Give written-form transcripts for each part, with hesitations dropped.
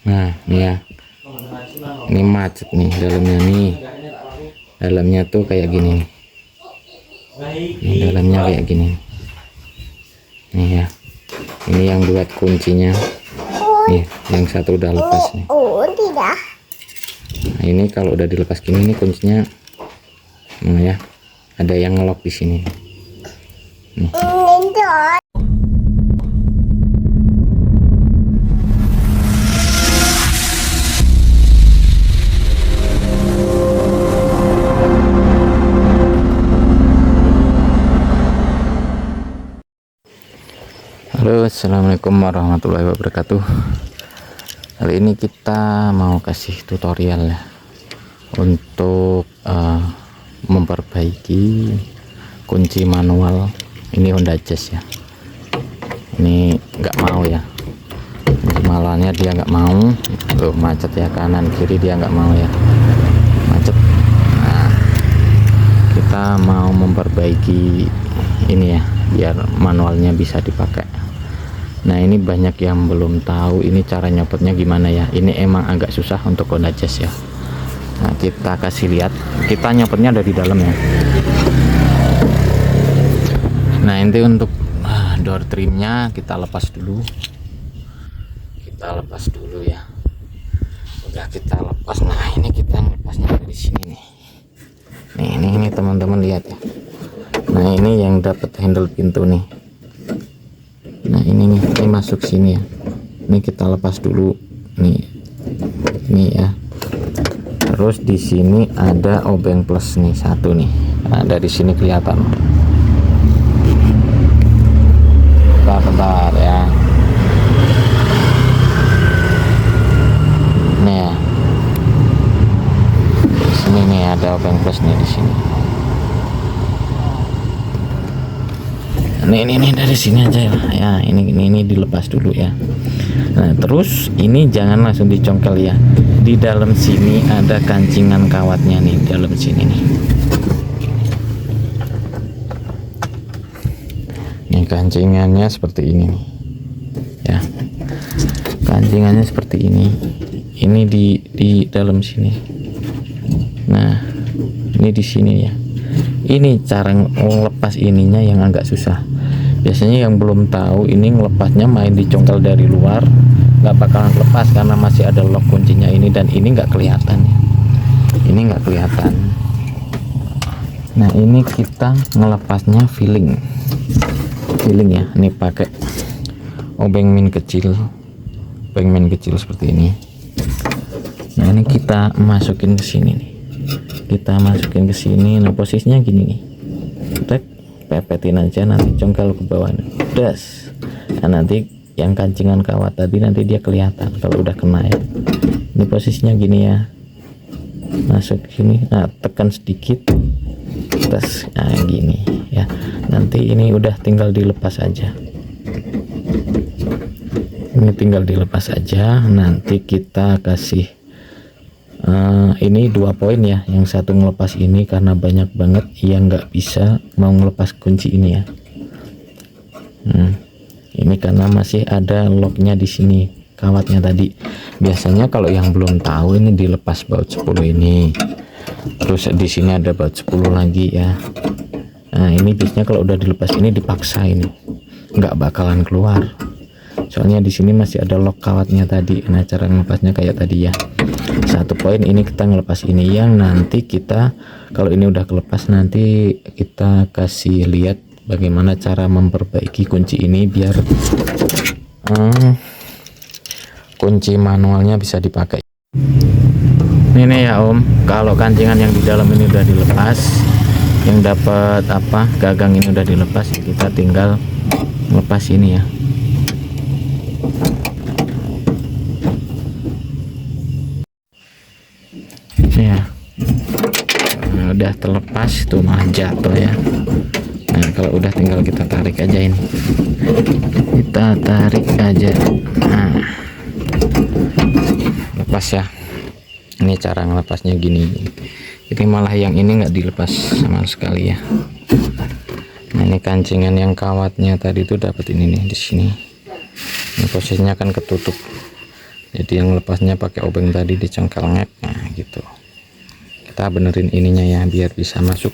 Nah ini ya, ini macet nih dalamnya nih, dalamnya tuh kayak gini nih. Ini dalamnya kayak gini nih ya. Ini yang buat kuncinya nih, yang satu udah lepas nih. Tidak. Nah ini kalau udah dilepas gini, ini kuncinya ya, ada yang ngelok di sini nih. Halo, assalamualaikum warahmatullahi wabarakatuh. Kali ini kita mau kasih tutorial ya untuk memperbaiki kunci manual ini Honda Jazz ya. Ini nggak mau ya, kunci manualnya dia nggak mau. Tuh macet ya, kanan kiri dia nggak mau ya, macet. Nah, kita mau memperbaiki ini ya, biar manualnya bisa dipakai. Nah ini banyak yang belum tahu ini cara nyopotnya gimana ya. Ini emang agak susah untuk Honda Jazz ya. Nah kita kasih lihat, kita nyopotnya ada di dalam ya. Nah ini untuk door trimnya kita lepas dulu, ya. Udah kita lepas. Nah ini kita lepasnya dari sini nih. Ini teman-teman lihat ya. Nah ini yang dapat handle pintu nih. Nah ini masuk sini ya. Ini kita lepas dulu nih ya. Terus di sini ada obeng plus nih satu nih. Nah, dari sini kelihatan. Bentar ya. Nih ya. Di sini nih ada obeng plus nih di sini. Ini dari sini aja ya. Ini dilepas dulu ya. Nah terus ini jangan langsung dicongkel ya. Di dalam sini ada kancingan kawatnya nih, dalam sini nih. Ini kancingannya seperti ini nih ya. Kancingannya seperti ini. Ini di dalam sini. Nah ini di sini ya. Ini cara ngelepas ininya yang agak susah. Biasanya yang belum tahu ini ngelepasnya main dicongkel dari luar, nggak bakalan lepas karena masih ada lock kuncinya ini, dan ini nggak kelihatan ya. Ini nggak kelihatan. Nah ini kita ngelepasnya feeling ya. Ini pakai obeng min kecil seperti ini. Nah ini kita masukin ke sini nih. Nah posisinya gini nih. Tek, pepetin aja, nanti congkel ke bawah das. Nah nanti yang kancingan kawat tadi nanti dia kelihatan kalau udah kena ya. Ini posisinya gini ya, masuk sini. Nah tekan sedikit das. Nah gini ya. Nanti ini udah tinggal dilepas aja. Nanti kita kasih ini 2 poin ya. Yang satu ngelepas ini karena banyak banget yang nggak bisa mau ngelepas kunci ini ya. Ini karena masih ada locknya di sini, kawatnya tadi. Biasanya kalau yang belum tahu ini dilepas baut 10 ini. Terus di sini ada baut 10 lagi ya. Nah ini biasanya kalau udah dilepas ini dipaksa, ini nggak bakalan keluar. Soalnya di sini masih ada lock kawatnya tadi. Nah cara ngelepasnya kayak tadi ya. 1 poin ini kita ngelepas ini, yang nanti kita kalau ini udah kelepas nanti kita kasih lihat bagaimana cara memperbaiki kunci ini biar kunci manualnya bisa dipakai. Ini ya Om, kalau kancingan yang di dalam ini udah dilepas, yang dapat gagang ini udah dilepas, kita tinggal lepas ini ya. Nah, udah terlepas tuh, mah jatuh ya. Nah kalau udah tinggal kita tarik aja ini, nah lepas ya. Ini cara ngelepasnya gini. Ini malah yang ini nggak dilepas sama sekali ya. Nah ini kancingan yang kawatnya tadi itu dapat ini nih di sini. Ini posisinya kan ketutup. Jadi yang lepasnya pakai obeng tadi dicongkel ngek. Nah gitu, kita benerin ininya ya biar bisa masuk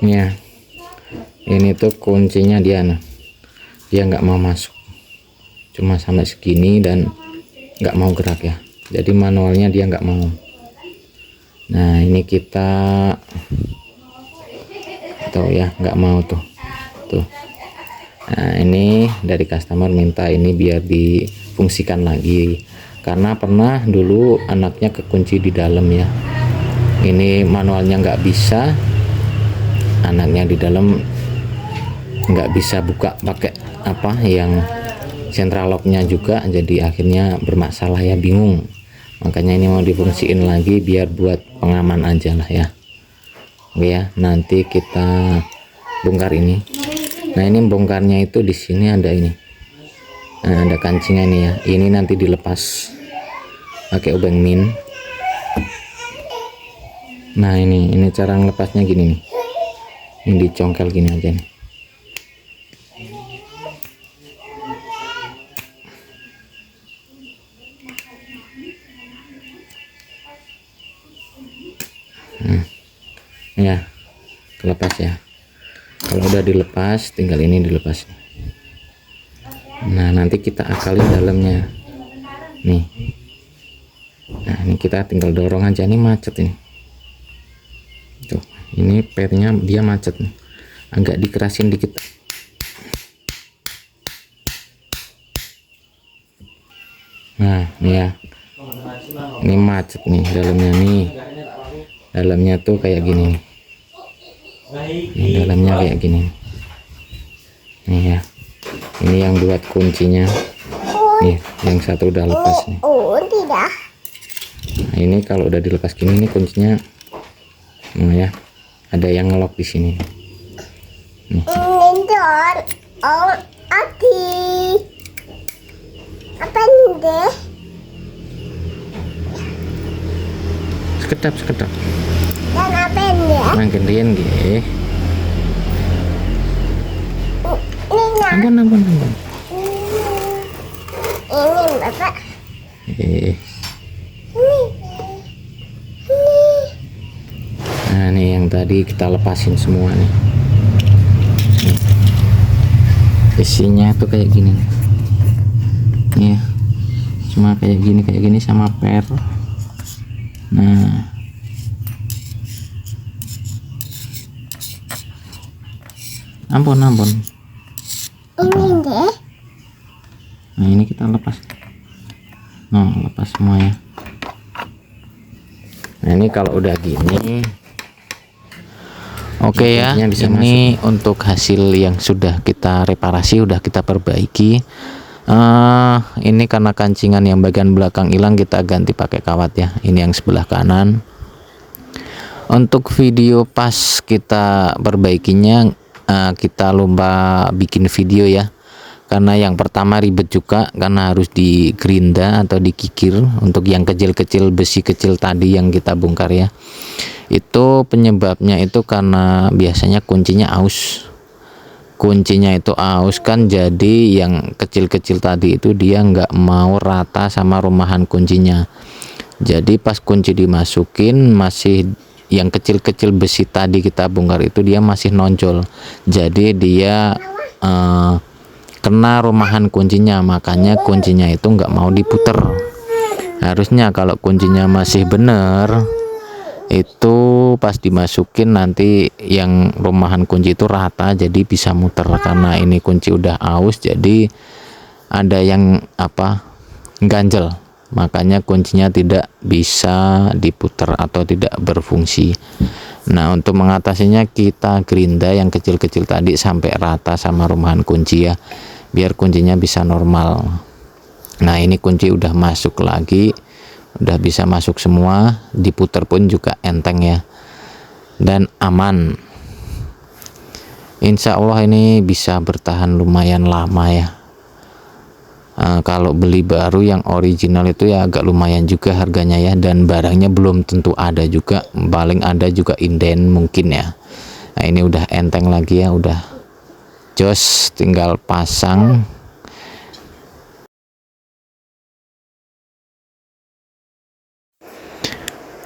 ya. Ini tuh kuncinya dia nggak mau masuk, cuma sampai segini dan nggak mau gerak ya, jadi manualnya dia nggak mau. Nah ini kita tuh ya, nggak mau tuh. Nah ini dari customer minta ini biar difungsikan lagi, karena pernah dulu anaknya kekunci di dalam ya. Ini manualnya nggak bisa, anaknya di dalam nggak bisa buka pakai apa yang central locknya juga, jadi akhirnya bermasalah ya, bingung. Makanya ini mau difungsiin lagi biar buat pengaman aja lah ya. Oke ya, nanti kita bongkar ini. Nah ini bongkarnya itu di sini ada ini, nah, ada kancingnya ini ya. Ini nanti dilepas pakai obeng min. Nah ini cara ngelepasnya gini nih, ini dicongkel gini aja nih. Ya lepas ya. Kalau udah dilepas tinggal ini dilepas. Nah nanti kita akalin dalamnya nih. Nah ini kita tinggal dorong aja, nih macet ini tuh, ini pernya dia macet nih, agak dikerasin dikit. Nah ini ya, ini macet nih dalamnya nih, dalamnya tuh kayak gini nih. Ini dalamnya kayak gini nih ya. Ini yang buat kuncinya nih, yang satu udah lepas nih. Tidak. Nah ini kalau udah dilepas gini nih kuncinya, nah ya ada yang ngelok di sini nih. Apa ini? Sekedap Dan apa ini? nah gantian nggih. Ini Ampun. ini Bapak. Nah nih yang tadi kita lepasin semua nih. Isinya tuh kayak gini nih ya, cuma kayak gini sama per. Nah ampun. Ini deh. Nah ini kita lepas, nah lepas semua ya. Nah ini kalau udah gini oke ya, bisa ini masuk. Untuk hasil yang sudah kita reparasi, udah kita perbaiki. Ini karena kancingan yang bagian belakang hilang, kita ganti pakai kawat ya. Ini yang sebelah kanan. Untuk video pas kita perbaikinya, kita lomba bikin video ya, karena yang pertama ribet juga karena harus digerinda atau dikikir. Untuk yang kecil-kecil, besi kecil tadi yang kita bongkar ya, itu penyebabnya itu karena biasanya kuncinya aus kan, jadi yang kecil-kecil tadi itu dia nggak mau rata sama rumahan kuncinya. Jadi pas kunci dimasukin, masih yang kecil-kecil besi tadi kita bongkar itu dia masih nonjol, jadi dia kena rumahan kuncinya, makanya kuncinya itu nggak mau diputer. Harusnya kalau kuncinya masih bener, itu pas dimasukin nanti yang rumahan kunci itu rata, jadi bisa muter. Karena ini kunci udah aus, jadi ada yang ganjel, makanya kuncinya tidak bisa diputer atau tidak berfungsi. Nah untuk mengatasinya kita gerinda yang kecil-kecil tadi sampai rata sama rumahan kunci ya, biar kuncinya bisa normal. Nah ini kunci udah masuk lagi, udah bisa masuk semua, diputer pun juga enteng ya, dan aman. Insya Allah ini bisa bertahan lumayan lama ya. Kalau beli baru yang original itu ya agak lumayan juga harganya ya, dan barangnya belum tentu ada juga, paling ada juga inden mungkin ya. Nah ini udah enteng lagi ya, udah jos, tinggal pasang.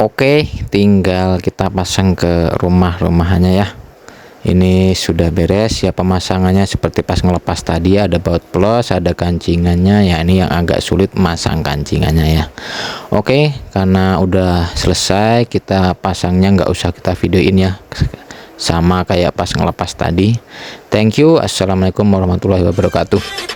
Oke, tinggal kita pasang ke rumah-rumahannya ya. Ini sudah beres ya pemasangannya, seperti pas ngelepas tadi ada baut plus, ada kancingannya ya. Ini yang agak sulit masang kancingannya ya. Oke, karena udah selesai, kita pasangnya nggak usah kita videoin ya, sama kayak pas ngelepas tadi. Thank you. Assalamualaikum warahmatullahi wabarakatuh.